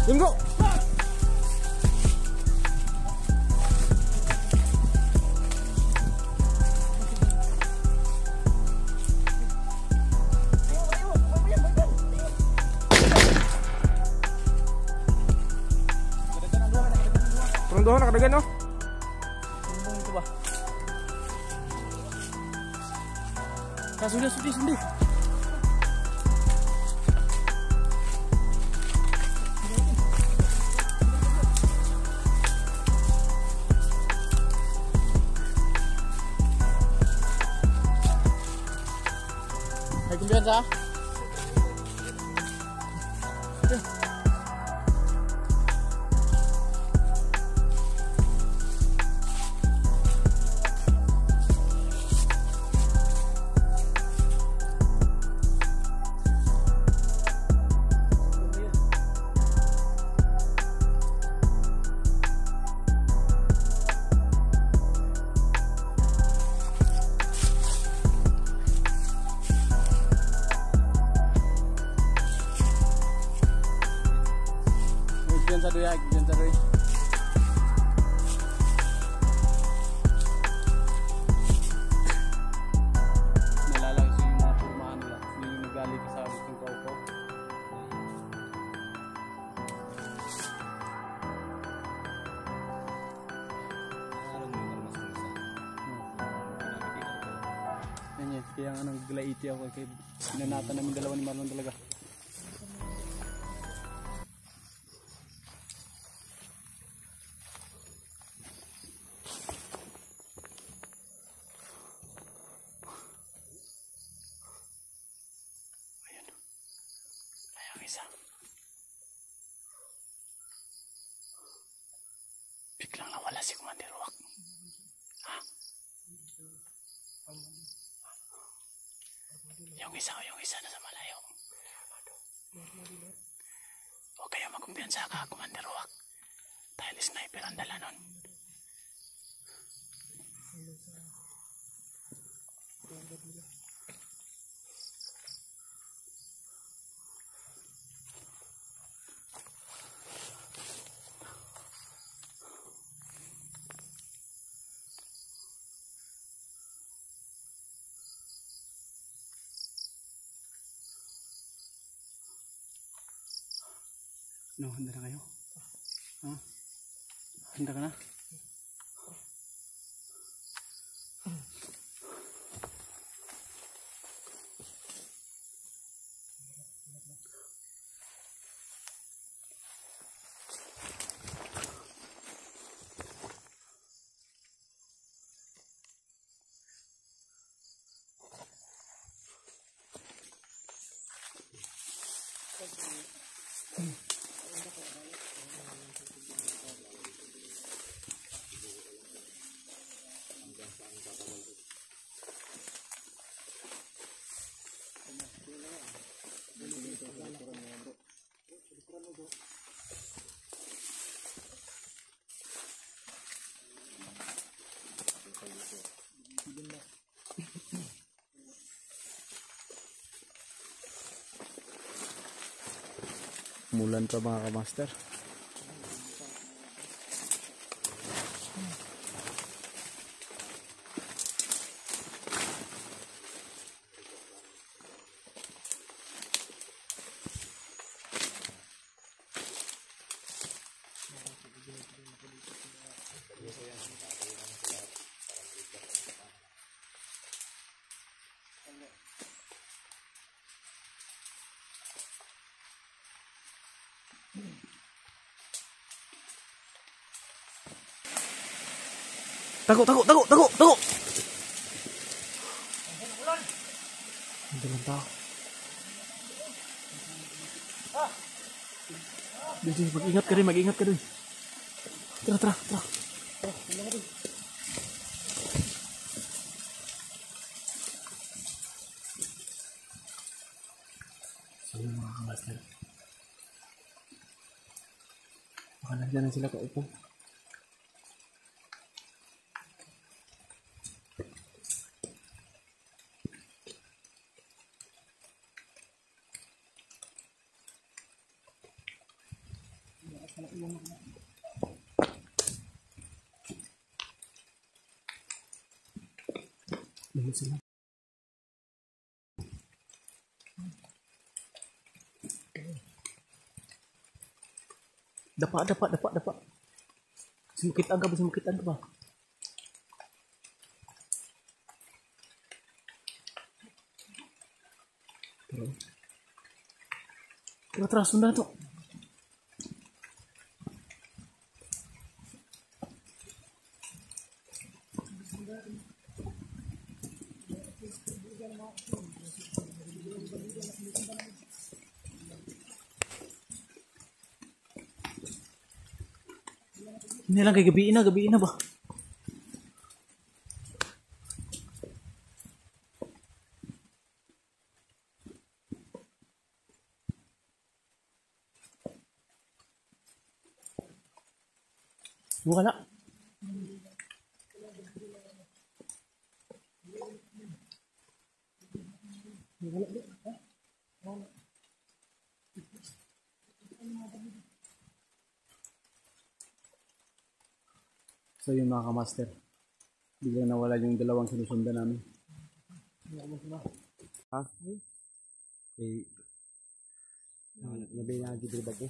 Tunggu. Turun doon, nakadagan no? Sumbong ito ba? Sudah. Hai kumbiyansa. Kumbiyansa doy. Nalalagay yung mga pormahan nila. Yung nagalit sa amin ng kaupo. Yan. Kaya nga nang galaiti ako kay pinanata namin dalawa ni Marlon talaga. Biglang nawala si Commander Rock. Ha? Yung isa nasa malayo. Huwag kayo magkumpiyansa ka, Commander Rock. Dahil sniper ang dala nun. No, handa na kayo? Ha? Handa ka na? Mulan pa mga kamaster. Tago. Dalam tao. Jadi mag-ingat ka rin. Tara. So mga kamaster. Baka nandiyan na sila kaupo. Ayun sila. Dapa. Sumakitan ka ba? Tara, sundan to. Hindi lang kay gabi na ba? Wala. So yun mga kamaster, biglang nawala yung dalawang sinusundan namin. Ha? Eh, nabay na dito ba po?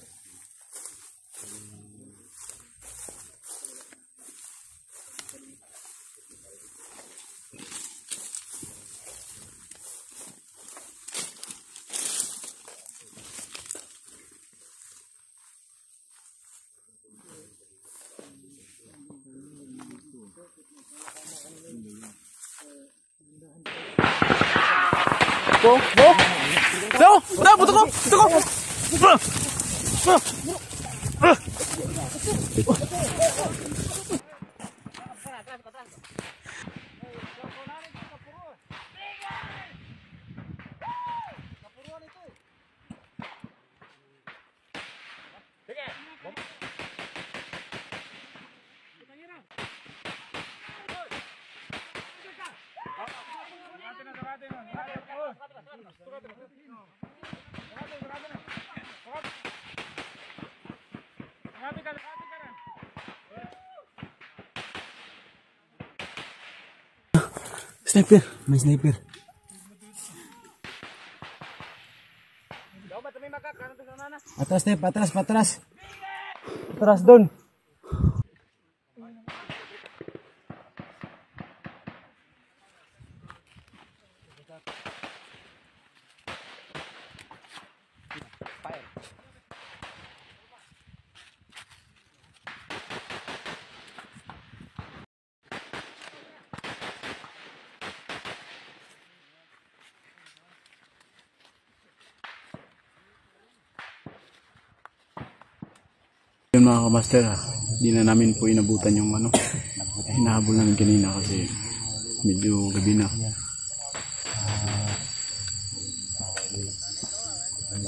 Buto ko! Sniper, may sniper. Atras Step, patras. Patras doon. Yun mga kamaster, hindi na namin po inabutan yung hinahabol namin kanina kasi medyo gabi na.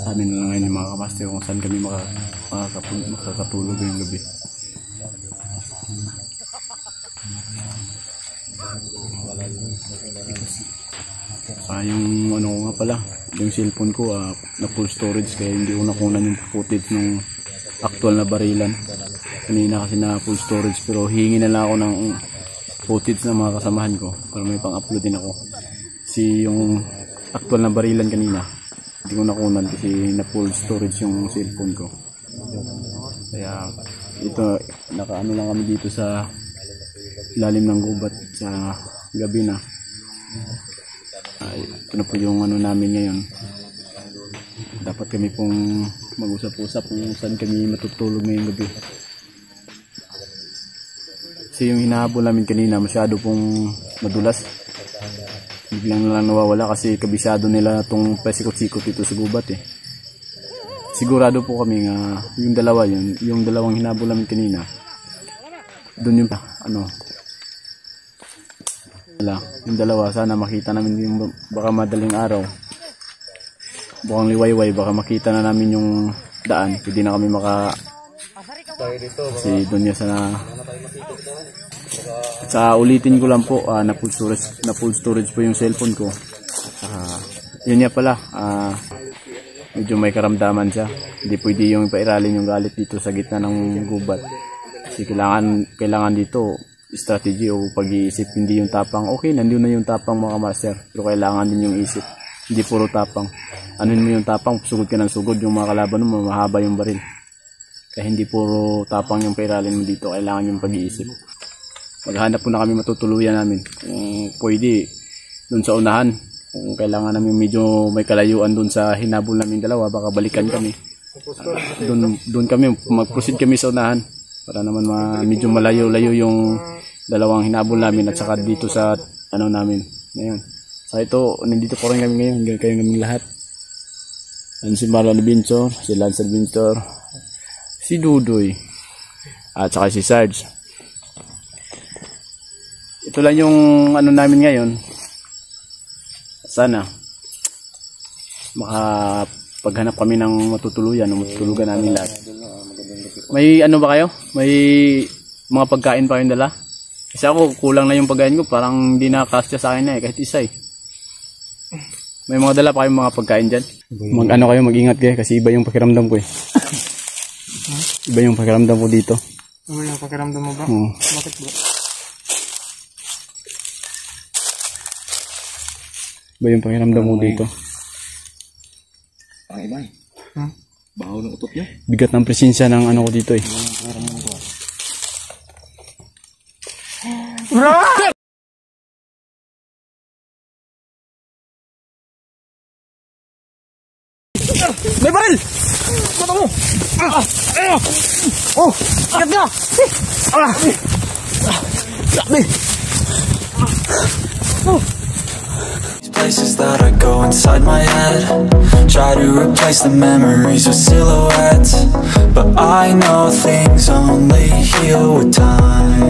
Sabi na lang ngayon yung mga kamaster kung saan kami makakatulog yung gabi. Yung ko nga pala, yung cellphone ko na full storage kaya hindi ko nakunan yung footage ng actual na barilan kanina kasi na full storage, pero hihingi na lang ako ng footage ng mga kasamahan ko para may pang-upload din ako. Kasi yung actual na barilan kanina hindi ko nakunan kasi na full storage yung cellphone ko, kaya ito nakaano lang kami dito sa ilalim ng gubat sa gabi na. Ito na po yung namin ngayon. Dapat kami pong mag-usap-usap kung saan kami matutulog ngayong gabi. Kasi yung hinahabol namin kanina masyado pong madulas. Biglang na lang nawawala kasi kabisado nila itong pasikot-sikot dito sa gubat eh. Sigurado po kami nga yung dalawang hinahabol namin kanina, doon yung yung dalawa sana makita namin yung baka madaling araw, bukang liwayway, baka makita na namin yung daan, pwede na kami kasi doon niya sa ulitin ko lang po, na full storage po yung cellphone ko. Yun niya pala, medyo may karamdaman siya, hindi pwede yung pairalin yung galit dito sa gitna ng gubat kasi kailangan dito strategy o pag-iisip, hindi yung tapang. Okay, nandiyon na yung tapang mga master, pero kailangan din yung isip. Hindi puro tapang. Anuhin mo yung tapang, sugod ka ng sugod, yung mga kalaban mo, mahaba yung baril. Kaya hindi puro tapang yung pairalin mo dito, kailangan yung pag-iisip. Maghanap po na kami matutuluyan namin. Kung pwede, dun sa unahan. Kung kailangan namin medyo may kalayuan dun sa hinabol namin dalawa, baka balikan kami. Dun kami, mag-proceed kami sa unahan. Para naman medyo malayo-layo yung dalawang hinabol namin at saka dito sa ano namin. Ngayon. So ito, nandito po rin kami ngayon. Kayo kami lahat. Yan si Marlon Vincor, si Lance Vincor, si Dudoy, at saka si Sarge. Ito lang yung ano namin ngayon. Sana makapaghanap kami ng matutuluyan o matutulugan namin lahat. May ano ba kayo? May mga pagkain pa kayong dala? Kasi ako kulang na yung pagkain ko, parang hindi nakakasya sa akin na kahit isa eh. May mga dala pa kayong mga pagkain dyan? Mag-ano kayo, mag-ingat kayo kasi iba yung pakiramdam ko eh. Iba yung pakiramdam ko dito. Iba yung pakiramdam mo ba? Bakit bro? Iba yung pakiramdam mo dito. Ang iba eh. Bahaw ng utot niya. Bigat ng presensya ng ano ko dito eh. May baril! Mata mo! Oh! Agad nga! Sabi! Places that I go inside my head, try to replace the memories with silhouettes, but I know things only heal with time.